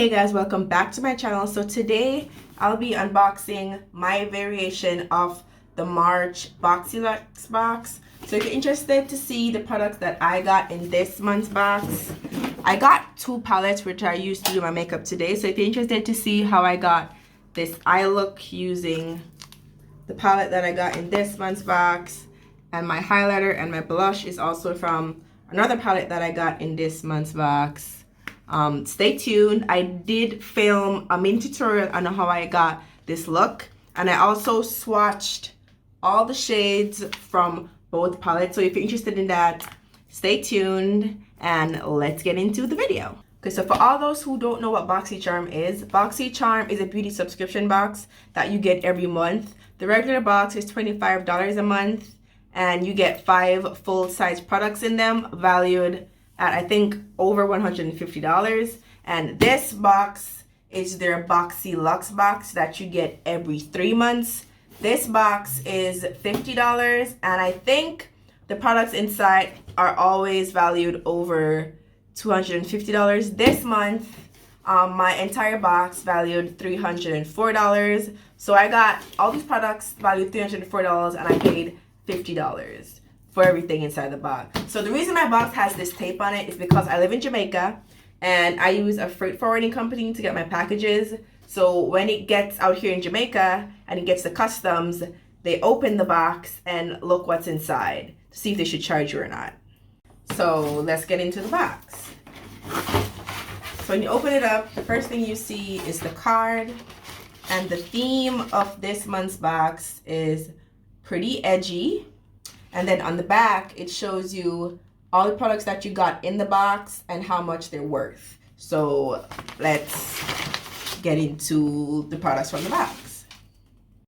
Hey guys, welcome back to my channel. So today I'll be unboxing my variation of the March Boxyluxe box. So if you're interested to see the products that I got in this month's box, I got two palettes which I used to do my makeup today. So if you're interested to see how I got this eye look using the palette that I got in this month's box, and my highlighter and my blush is also from another palette that I got in this month's box. Stay tuned. I did film a mini tutorial on how I got this look, and I also swatched all the shades from both palettes. So if you're interested in that, stay tuned and let's get into the video. Okay, so for all those who don't know what Boxycharm is a beauty subscription box that you get every month. The regular box is $25 a month, and you get 5 full-size products in them valued at I think over $150. And this box is their Boxyluxe box that you get every 3 months. This box is $50, and I think the products inside are always valued over $250. This month my entire box valued $304. So I got all these products valued $304 and I paid $50 for everything inside the box. So the reason my box has this tape on it is because I live in Jamaica and I use a freight forwarding company to get my packages. So when it gets out here in Jamaica and it gets to customs, they open the box and look what's inside to see if they should charge you or not. So let's get into the box. So when you open it up, the first thing you see is the card, and the theme of this month's box is pretty edgy. And then on the back, it shows you all the products that you got in the box and how much they're worth. So let's get into the products from the box.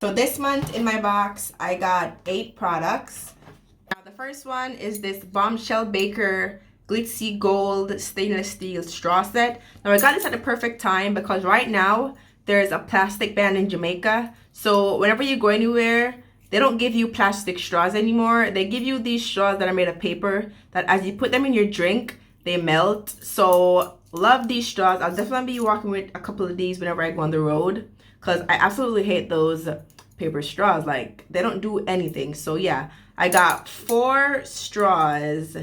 So this month in my box, I got 8 products. Now the first one is this Bombshell Baker Glitzy Gold Stainless Steel Straw Set. Now I got this at the perfect time because right now there's a plastic ban in Jamaica. So whenever you go anywhere, they don't give you plastic straws anymore. They give you these straws that are made of paper that as you put them in your drink, they melt. So love these straws. I'll definitely be walking with a couple of these whenever I go on the road because I absolutely hate those paper straws. Like, they don't do anything. So yeah, I got 4 straws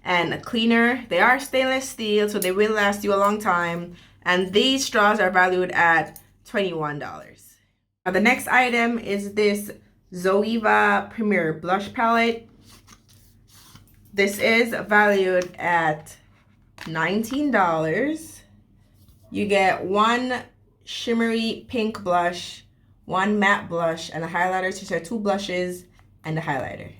and a cleaner. They are stainless steel, so they will last you a long time. And these straws are valued at $21. Now the next item is this Zoeva Premier Blush Palette. This is valued at $19. You get 1 shimmery pink blush, 1 matte blush, and a highlighter. So there are 2 blushes and a highlighter.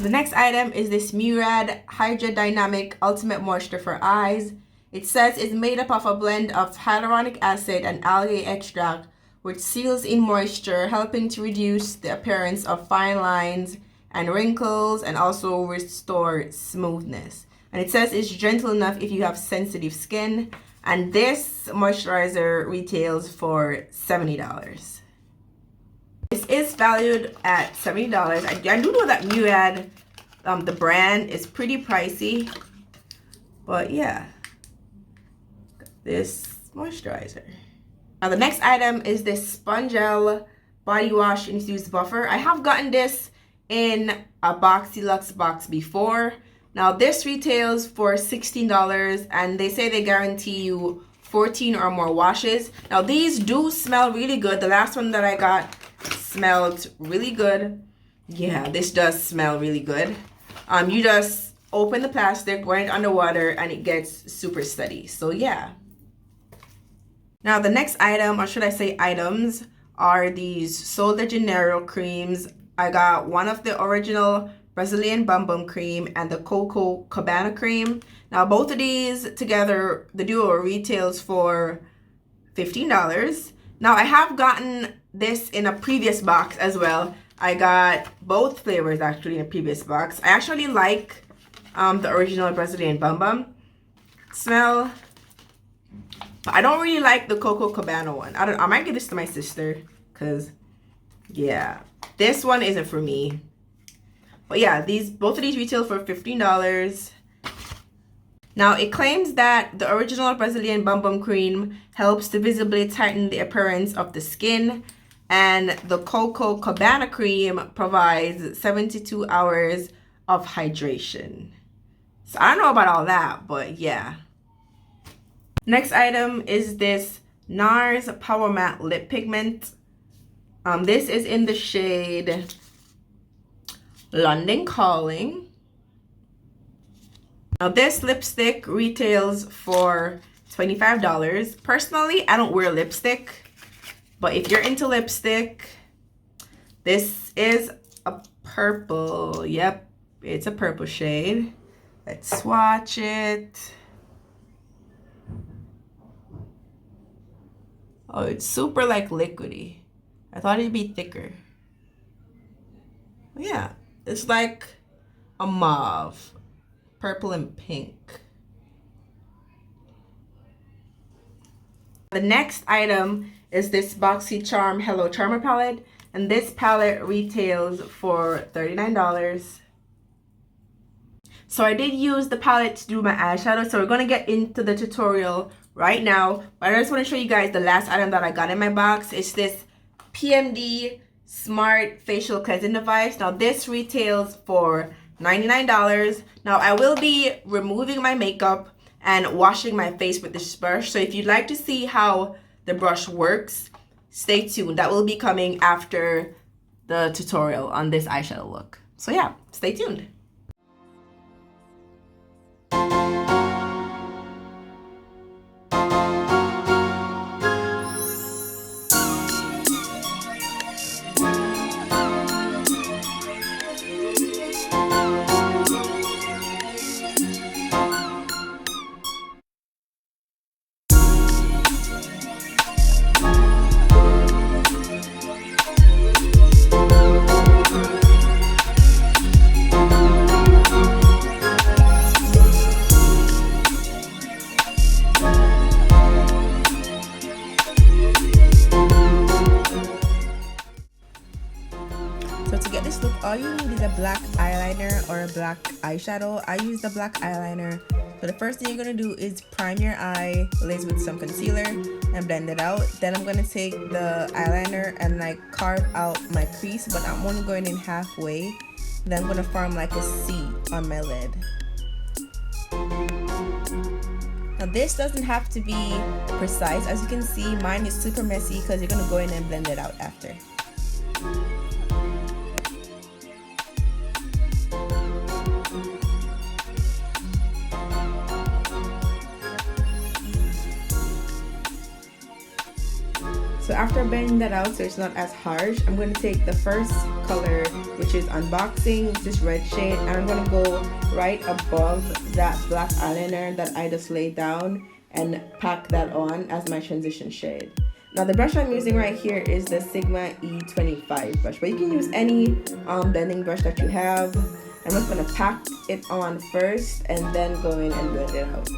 The next item is this Murad Hydro Dynamic Ultimate Moisture for Eyes. It says it's made up of a blend of hyaluronic acid and algae extract, which seals in moisture, helping to reduce the appearance of fine lines and wrinkles and also restore smoothness. And it says it's gentle enough if you have sensitive skin. And this moisturizer retails for $70. This is valued at $70. I do know that Murad, the brand, is pretty pricey. But yeah, this moisturizer. Now the next item is this Spongelle Body Wash Infused Buffer. I have gotten this in a Boxyluxe box before. Now this retails for $16 and they say they guarantee you 14 or more washes. Now these do smell really good. The last one that I got smelled really good. Yeah, this does smell really good. You just open the plastic, run it underwater, and it gets super steady. So yeah. Now the next item, or should I say items, are these Sol de Janeiro creams. I got one of the original Brazilian Bum cream and the Coco Cabana cream. Now both of these together, the duo retails for $15. Now I have gotten this in a previous box as well. I got both flavors actually in a previous box. I actually like the original Brazilian Bum smell. But I don't really like the Coco Cabana one. I might give this to my sister because yeah, this one isn't for me. But yeah, both of these retail for $15. Now it claims that the original Brazilian Bum cream helps to visibly tighten the appearance of the skin, and the Coco Cabana cream provides 72 hours of hydration. So I don't know about all that, but yeah. Next item is this Nars Powermatte lip pigment. This is in the shade London Calling. Now this lipstick retails for $25. Personally, I don't wear lipstick, but if you're into lipstick, this is a purple. Yep, it's a purple shade. Let's swatch it. Oh, it's super like liquidy. I thought it'd be thicker. Yeah, it's like a mauve, purple and pink. The next item is this Boxycharm Hello Charmer palette, and this palette retails for $39. So I did use the palette to do my eyeshadow, so we're gonna get into the tutorial right now. But I just want to show you guys the last item that I got in my box. It's this PMD Smart Facial Cleansing Device. Now this retails for $99. Now I will be removing my makeup and washing my face with this brush. So if you'd like to see how the brush works, stay tuned. That will be coming after the tutorial on this eyeshadow look. So yeah, stay tuned. All you need is a black eyeliner or a black eyeshadow. I use the black eyeliner. So the first thing you're going to do is prime your eyelids with some concealer and blend it out. Then I'm going to take the eyeliner and like carve out my crease, but I'm only going in halfway. Then I'm going to form like a C on my lid. Now this doesn't have to be precise. As you can see, mine is super messy because you're going to go in and blend it out after. So after blending that out so it's not as harsh, I'm going to take the first color, which is Unboxing, this red shade, and I'm going to go right above that black eyeliner that I just laid down and pack that on as my transition shade. Now the brush I'm using right here is the Sigma E25 brush, but you can use any blending brush that you have. I'm just going to pack it on first and then go in and blend it out.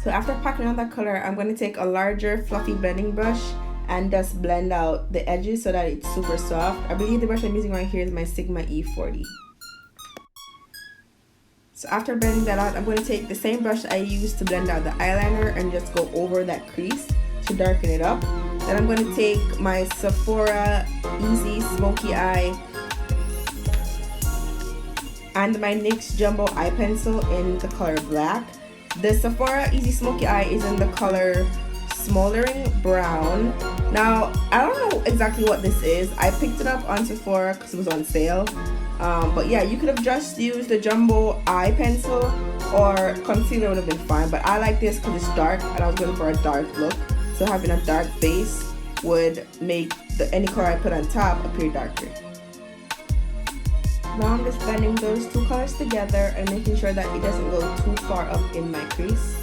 So after packing on that color, I'm going to take a larger fluffy blending brush and just blend out the edges so that it's super soft. I believe the brush I'm using right here is my Sigma E40. So after blending that out, I'm going to take the same brush I used to blend out the eyeliner and just go over that crease to darken it up. Then I'm going to take my Sephora Easy Smoky Eye and my NYX Jumbo Eye Pencil in the color black. The Sephora Easy Smoky Eye is in the color smoldering brown. Now, I don't know exactly what this is. I picked it up on Sephora because it was on sale. But yeah, you could have just used the jumbo eye pencil or concealer would have been fine. But I like this because it's dark and I was going for a dark look. So having a dark base would make any color I put on top appear darker. Now I'm just blending those two colors together and making sure that it doesn't go too far up in my crease.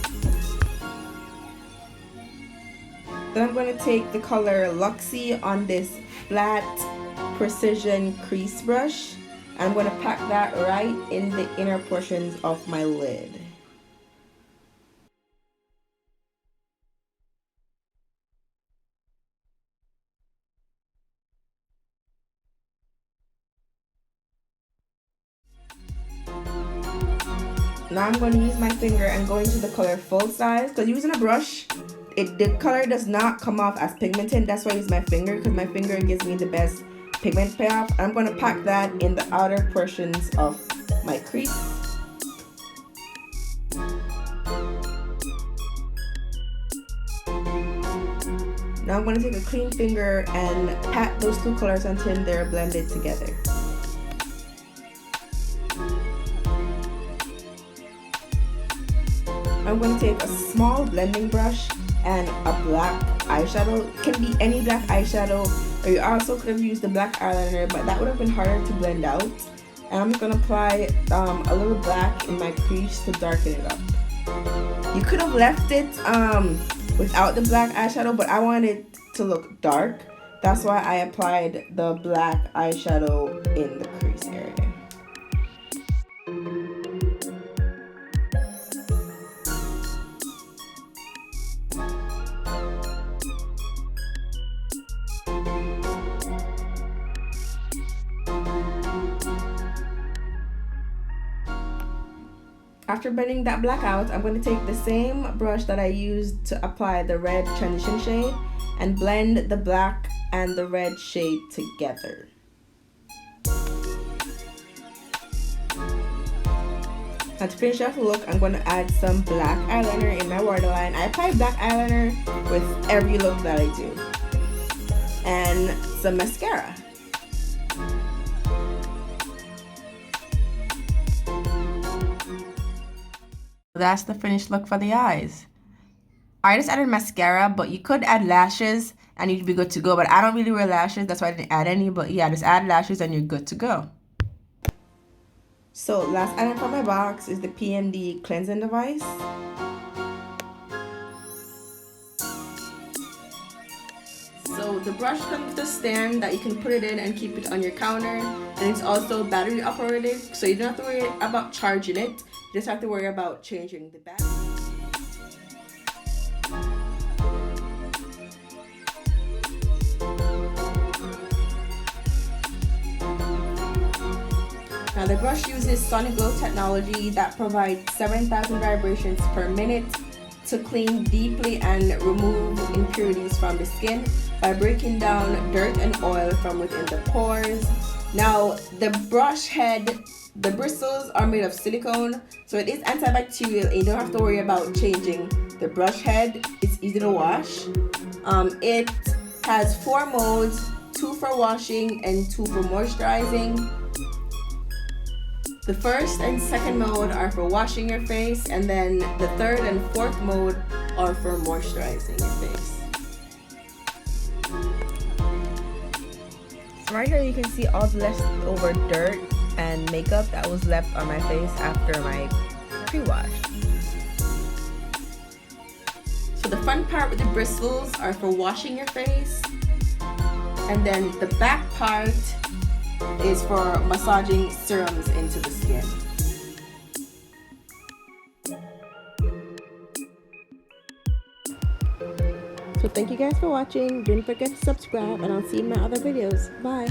Then I'm going to take the color Luxie on this flat precision crease brush. I'm going to pack that right in the inner portions of my lid. Now I'm going to use my finger and go into the color Full Size, because using a brush, the color does not come off as pigmented. That's why I use my finger, because my finger gives me the best pigment payoff. I'm going to pack that in the outer portions of my crease. Now I'm going to take a clean finger and pat those two colors until they're blended together. I'm going to take a small blending brush and a black eyeshadow. It can be any black eyeshadow, or you also could have used the black eyeliner, but that would have been harder to blend out. And I'm just going to apply a little black in my crease to darken it up. You could have left it without the black eyeshadow, but I wanted it to look dark. That's why I applied the black eyeshadow in the crease area. After blending that black out, I'm going to take the same brush that I used to apply the red transition shade and blend the black and the red shade together. Now to finish off the look, I'm going to add some black eyeliner in my waterline. I apply black eyeliner with every look that I do. And some mascara. That's the finished look for the eyes. I just added mascara, but you could add lashes and you'd be good to go. But I don't really wear lashes, that's why I didn't add any. But yeah, just add lashes and you're good to go. So last item from my box is the PMD cleansing device. So the brush comes with a stand that you can put it in and keep it on your counter. And it's also battery operated, so you don't have to worry about charging it. You just have to worry about changing the battery. Now the brush uses Sonic Glow technology that provides 7,000 vibrations per minute to clean deeply and remove impurities from the skin by breaking down dirt and oil from within the pores. Now the brush head, the bristles are made of silicone, so it is antibacterial and you don't have to worry about changing the brush head. It's easy to wash. It has 4 modes, 2 for washing and 2 for moisturizing. The first and second mode are for washing your face, and then the third and fourth mode are for moisturizing your face. So right here you can see all the leftover dirt and makeup that was left on my face after my pre-wash. So the front part with the bristles are for washing your face, and then the back part is for massaging serums into the skin. So thank you guys for watching. Don't forget to subscribe, and I'll see you in my other videos. Bye.